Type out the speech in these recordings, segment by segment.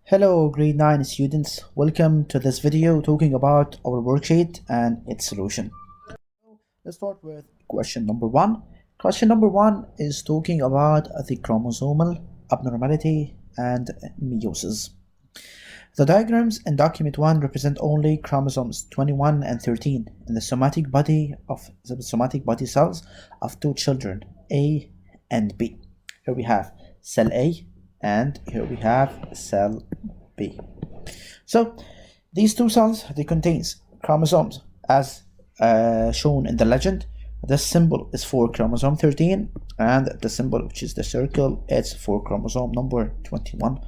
Hello grade 9 students, welcome to this video talking about our worksheet and its solution. Let's start with question number 1. Question number 1 is talking about the chromosomal abnormality and meiosis. The diagrams in document 1 represent only chromosomes 21 and 13 in the somatic body cells of two children, A and B. Here we have cell A and here we have cell B. So these two cells, they contains chromosomes as shown in the legend. This symbol is for chromosome 13 and the symbol, which is the circle, it's for chromosome number 21.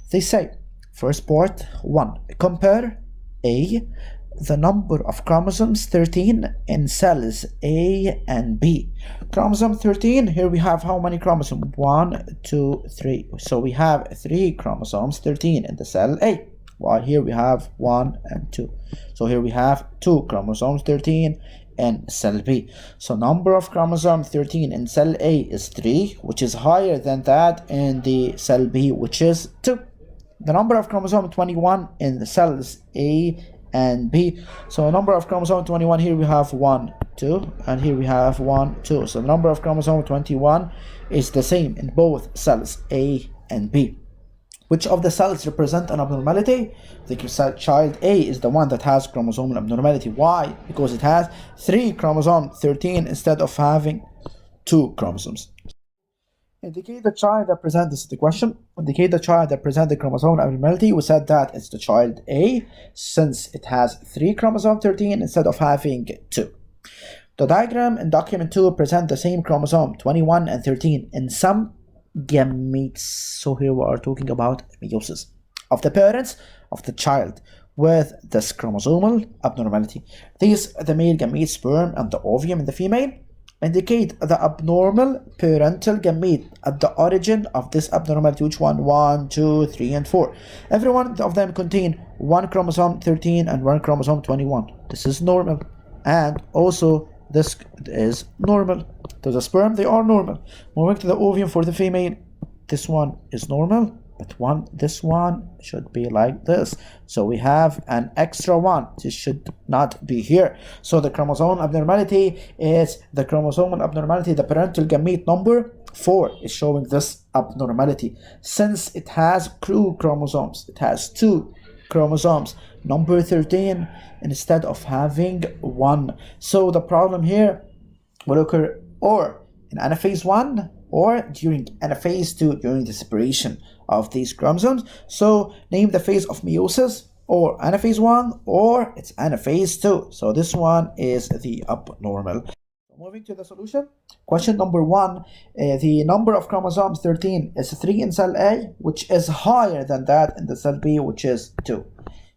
They say first part 1, compare A, the number of chromosomes 13 in cells A and B. Chromosome 13, here we have how many chromosomes? 1, 2, 3. So we have 3 chromosomes 13 in the cell A, while here we have 1 and 2. So here we have 2 chromosomes 13 in cell B. So number of chromosomes 13 in cell A is 3, which is higher than that in the cell B, which is 2. The number of chromosome 21 in the cells A and B. So number of chromosome 21, here we have 1, 2, and here we have 1, 2. So the number of chromosome 21 is the same in both cells A and B. Which of the cells represent an abnormality? The child A is the one that has chromosomal abnormality. Why? Because it has 3 chromosome 13 instead of having 2 chromosomes. Indicate the child that presents, this is the question, indicate the child that presents the chromosomal abnormality. We said that it's the child A, since it has 3 chromosome 13 instead of having 2. The diagram in document 2 present the same chromosome 21 and 13 in some gametes. So here we are talking about meiosis of the parents of the child with this chromosomal abnormality. These are the male gamete, sperm, and the ovum in the female. Indicate the abnormal parental gamete at the origin of this abnormality. Which one? 1, 2, 3, and 4. Every one of them contain 1 chromosome 13 and 1 chromosome 21. This is normal. And also this is normal. To the sperm, they are normal. Moving to the ovum for the female, this one is normal, but this one should be like this. So we have an extra one. This should not be here. So the chromosome abnormality is the chromosomal abnormality. The parental gamete number 4 is showing this abnormality. Since it has 2 chromosomes, it has 2 chromosomes, number 13, instead of having 1. So the problem here will occur or in anaphase 1 or during anaphase 2, during the separation of these chromosomes. So name the phase of meiosis, or anaphase 1 or it's anaphase 2. So this one is the abnormal. Moving to the solution. Question number 1, the number of chromosomes 13 is 3 in cell A, which is higher than that in the cell B, which is 2.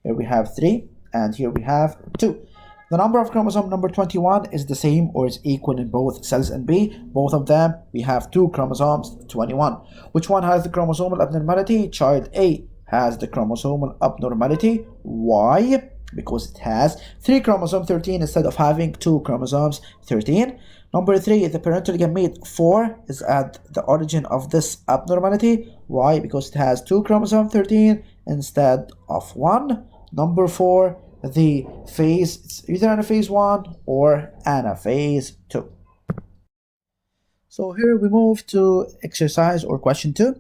Here we have 3 and here we have 2. The number of chromosome number 21 is the same or is equal in both cells and B. Both of them, we have 2 chromosomes 21. Which one has the chromosomal abnormality? Child A has the chromosomal abnormality. Why? Because it has 3 chromosome 13 instead of having 2 chromosomes 13. Number 3, the parental gamete 4 is at the origin of this abnormality. Why? Because it has 2 chromosome 13 instead of 1. Number 4, the phase, it's either anaphase 1 or anaphase 2. So here we move to exercise or question 2.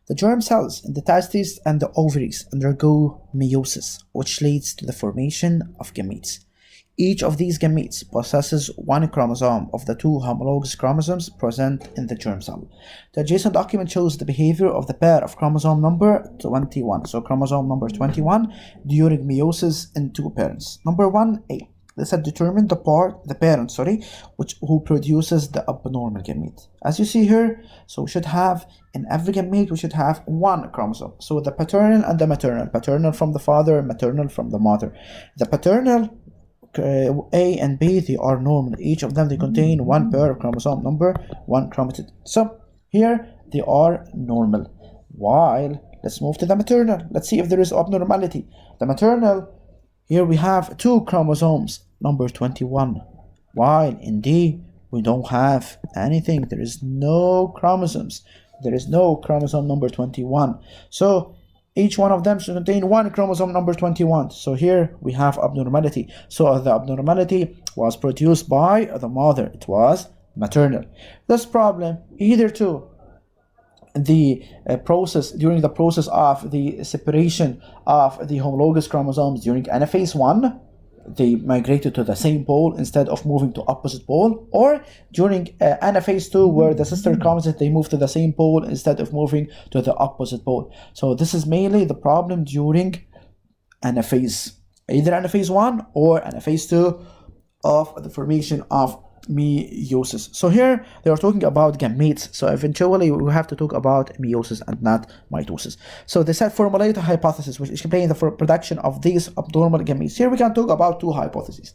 The germ cells in the testes and the ovaries undergo meiosis, which leads to the formation of gametes. Each of these gametes possesses 1 chromosome of the 2 homologous chromosomes present in the germ cell. The adjacent document shows the behavior of the pair of chromosome number 21. So chromosome number 21 during meiosis in 2 parents. Number 1A. Let's determine the parent, who produces the abnormal gamete. As you see here, so we should have in every gamete we should have 1 chromosome. So the paternal and the maternal from the father, maternal from the mother. The paternal A and B, they are normal. Each of them, they contain 1 pair of chromosome number 1 chromatid. So here they are normal. While let's move to the maternal. Let's see if there is abnormality. The maternal, here we have 2 chromosomes number 21. While in D we don't have anything. There is no chromosomes. There is no chromosome number 21. So each one of them should contain one chromosome number 21. So here we have abnormality. So the abnormality was produced by the mother. It was maternal. This problem either to the during the process of the separation of the homologous chromosomes during anaphase 1, they migrated to the same pole instead of moving to opposite pole, or during anaphase 2, where the sister chromosomes they move to the same pole instead of moving to the opposite pole. So this is mainly the problem during anaphase, either anaphase 1 or anaphase 2 of the formation of meiosis. So here they are talking about gametes, so eventually we have to talk about meiosis and not mitosis. So they said formulate a hypothesis which explains the production of these abnormal gametes. Here we can talk about two hypotheses.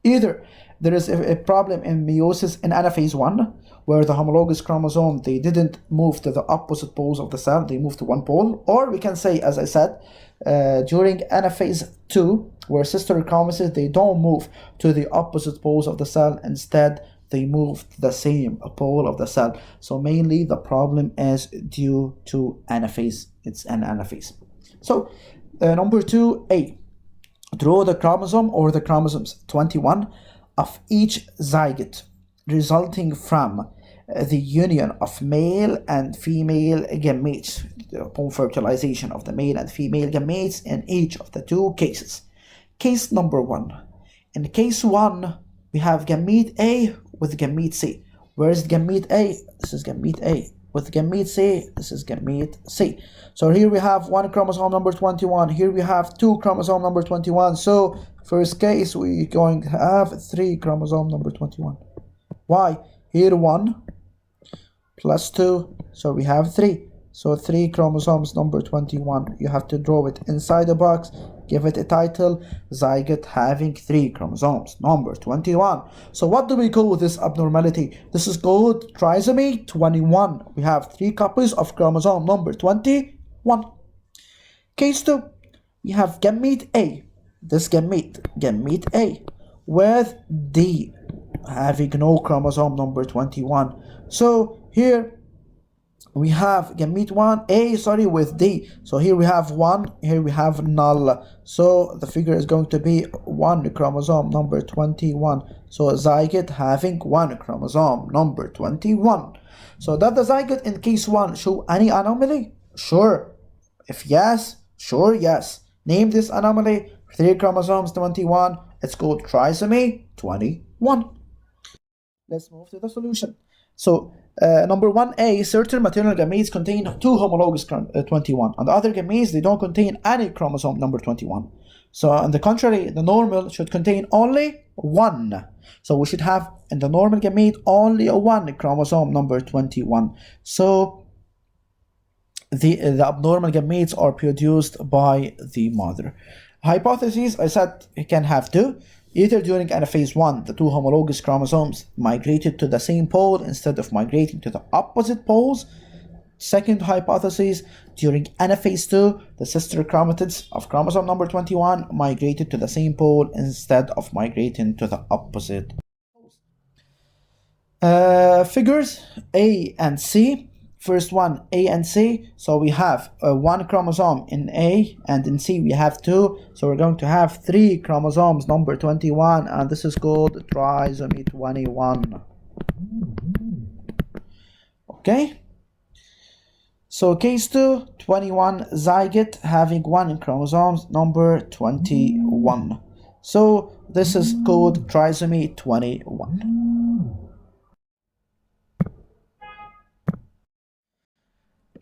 Either there is a problem in meiosis in anaphase 1, where the homologous chromosome they didn't move to the opposite poles of the cell, they moved to one pole, or we can say, as I said, during anaphase 2, where sister chromosomes they don't move to the opposite poles of the cell, instead they move to the same pole of the cell. So mainly the problem is due to anaphase. It's an anaphase. So number 2a, draw the chromosome or the chromosomes 21 of each zygote resulting from the union of male and female gametes upon fertilization of the male and female gametes in each of the two cases. Case number 1. In case 1, we have gamete A with gamete C. Where is gamete A? This is gamete A. With gamete C, this is gamete C. So here we have one chromosome number 21. Here we have two chromosome number 21. So first case, we're going to have 3 chromosome number 21. Why? Here 1 plus 2. So we have 3. So 3 chromosomes number 21. You have to draw it inside the box. Give it a title, zygote having 3 chromosomes, number 21. So what do we call this abnormality? This is called trisomy 21. We have 3 copies of chromosome number 21. Case 2, we have gamete A. This gamete A, with D having no chromosome number 21. So here we have gamete 1A, with D. So here we have 1, here we have null. So the figure is going to be 1 chromosome number 21. So a zygote having 1 chromosome number 21. So does the zygote in case 1 show any anomaly? Sure. If yes, sure, yes. Name this anomaly. 3 chromosomes 21. It's called trisomy 21. Let's move to the solution. So number 1a, certain maternal gametes contain 2 homologous 21, and the other gametes they don't contain any chromosome number 21. So on the contrary, the normal should contain only 1. So we should have in the normal gamete only 1 chromosome number 21. So the abnormal gametes are produced by the mother. Hypotheses, I said it can have 2. Either during anaphase 1, the 2 homologous chromosomes migrated to the same pole instead of migrating to the opposite poles. Second hypothesis, during anaphase 2, the sister chromatids of chromosome number 21 migrated to the same pole instead of migrating to the opposite poles. Figures A and C. First one, A and C. So we have 1 chromosome in A, and in C we have 2. So we're going to have 3 chromosomes number 21, and this is called trisomy 21. Okay. So case 2, 21 zygote having 1 chromosomes number 21. So this is called trisomy 21.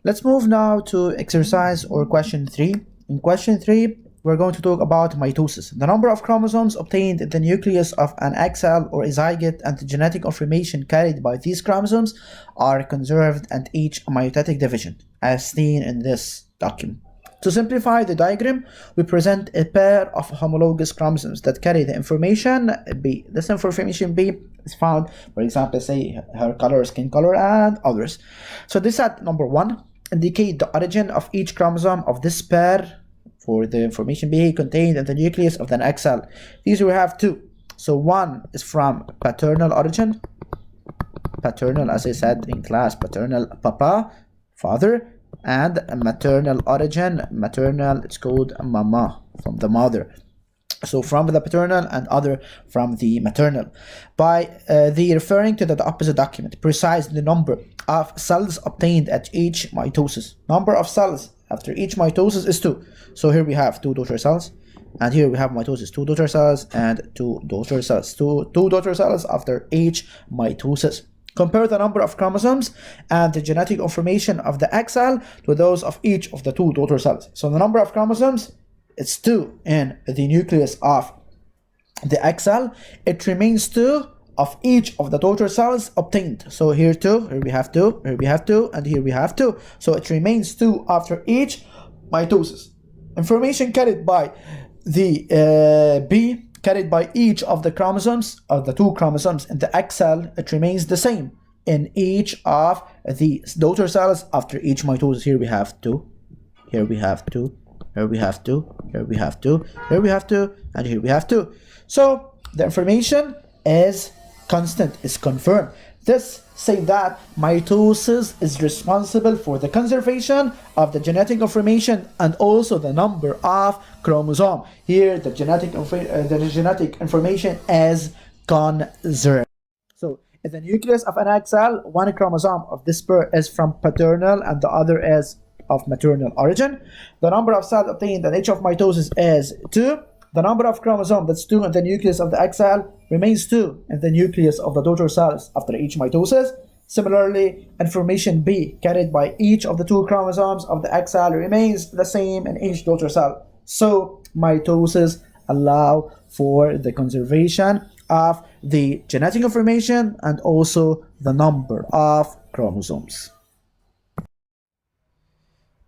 Let's move now to exercise or question 3. In question 3, we're going to talk about mitosis. The number of chromosomes obtained in the nucleus of an egg cell or a zygote and the genetic information carried by these chromosomes are conserved at each meiotic division, as seen in this document. To simplify the diagram, we present a pair of homologous chromosomes that carry the information B. This information B is found, for example, say hair color, skin color, and others. So this at number 1 indicate the origin of each chromosome of this pair for the information B contained in the nucleus of the egg cell. These we have 2. So 1 is from paternal origin. Paternal, as I said in class, paternal, papa, father. and maternal origin. Maternal, it's called mama, from the mother. So from the paternal and other from the maternal. By the referring to the opposite document, precise the number of cells obtained at each mitosis. Number of cells after each mitosis is 2. So here we have 2 daughter cells, and here we have mitosis, 2 daughter cells and 2 daughter cells, two daughter cells after each mitosis. Compare the number of chromosomes and the genetic information of the egg cell to those of each of the 2 daughter cells. So the number of chromosomes, it's 2 in the nucleus of the egg cell. It remains 2 of each of the daughter cells obtained. So here 2, here we have 2, here we have 2, and here we have 2. So it remains 2 after each mitosis. Information carried by the B, carried by each of the chromosomes, of the 2 chromosomes in the egg cell, it remains the same in each of the daughter cells after each mitosis. Here we have 2, here we have 2, here we have 2, here we have 2, here we have 2, and here we have 2. So the information is constant, is confirmed. This say that mitosis is responsible for the conservation of the genetic information and also the number of chromosome. Here the genetic information is conserved. So in the nucleus of an egg cell, 1 chromosome of this pair is from paternal and the other is of maternal origin. The number of cells obtained at each of mitosis is 2. The number of chromosomes, that's 2 in the nucleus of the egg cell, remains 2 in the nucleus of the daughter cells after each mitosis. Similarly, information B carried by each of the 2 chromosomes of the egg cell remains the same in each daughter cell. So mitosis allow for the conservation of the genetic information and also the number of chromosomes.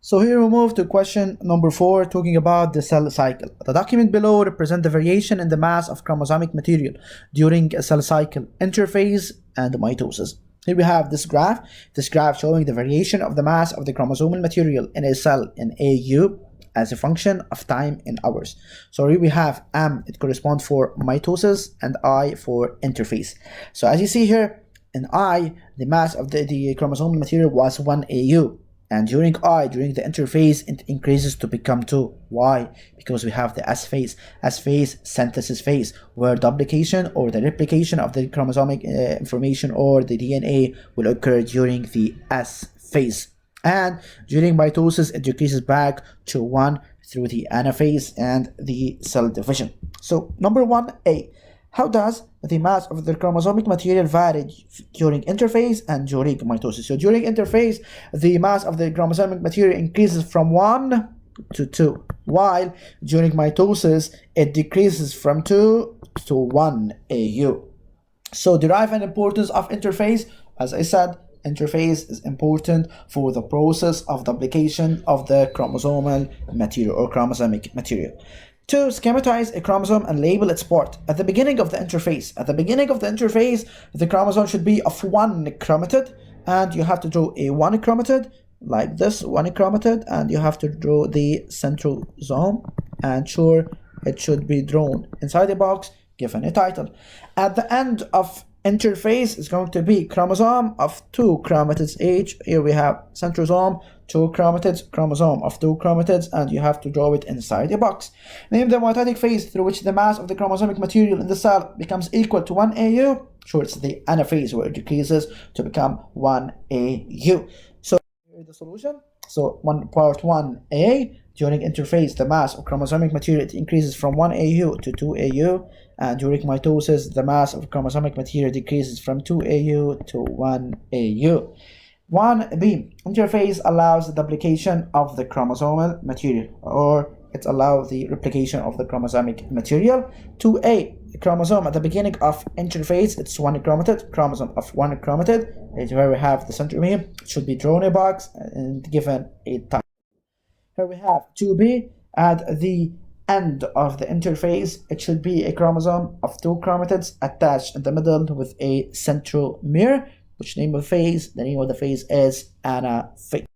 So here we move to question number 4, talking about the cell cycle. The document below represents the variation in the mass of chromosomic material during a cell cycle, interphase, and mitosis. Here we have this graph showing the variation of the mass of the chromosomal material in a cell in AU as a function of time in hours. So here we have M, it corresponds for mitosis, and I for interphase. So as you see here, in I, the mass of the chromosomal material was 1 AU. And during the interphase, it increases to become 2. Why? Because we have the S phase, synthesis phase, where duplication or the replication of the chromosomic information or the DNA will occur during the S phase. And during mitosis, it decreases back to 1 through the anaphase and the cell division. So number 1A. How does the mass of the chromosomic material vary during interphase and during mitosis? So during interphase, the mass of the chromosomic material increases from 1 to 2, while during mitosis, it decreases from 2 to 1 AU. So derive an importance of interphase. As I said, interphase is important for the process of duplication of the chromosomal material or chromosomic material. To schematize a chromosome and label its part. At the beginning of the interphase, the chromosome should be of 1 chromatid, and you have to draw a 1 chromatid like this, 1 chromatid, and you have to draw the centrosome, and sure, it should be drawn inside the box, given a title. At the end of interphase is going to be chromosome of 2 chromatids each. Here we have centrosome, 2 chromatids, chromosome of 2 chromatids, and you have to draw it inside a box. Name the mitotic phase through which the mass of the chromosomic material in the cell becomes equal to 1 AU. Sure, it's the anaphase where it decreases to become 1 AU. So here's the solution. So part 1A, during interphase, the mass of chromosomic material increases from 1 AU to 2 AU, and during mitosis, the mass of chromosomic material decreases from 2 AU to 1 AU. 1B, interphase allows the duplication of the chromosomal material, or it allows the replication of the chromosomic material. 2A, chromosome at the beginning of interphase, it's 1 chromatid, chromosome of 1 chromatid, is where we have the centromere. It should be drawn in a box and given a time. Here we have 2B, at the end of the interphase, it should be a chromosome of 2 chromatids attached in the middle with a centromere, which name of phase, the name of the phase is anaphase.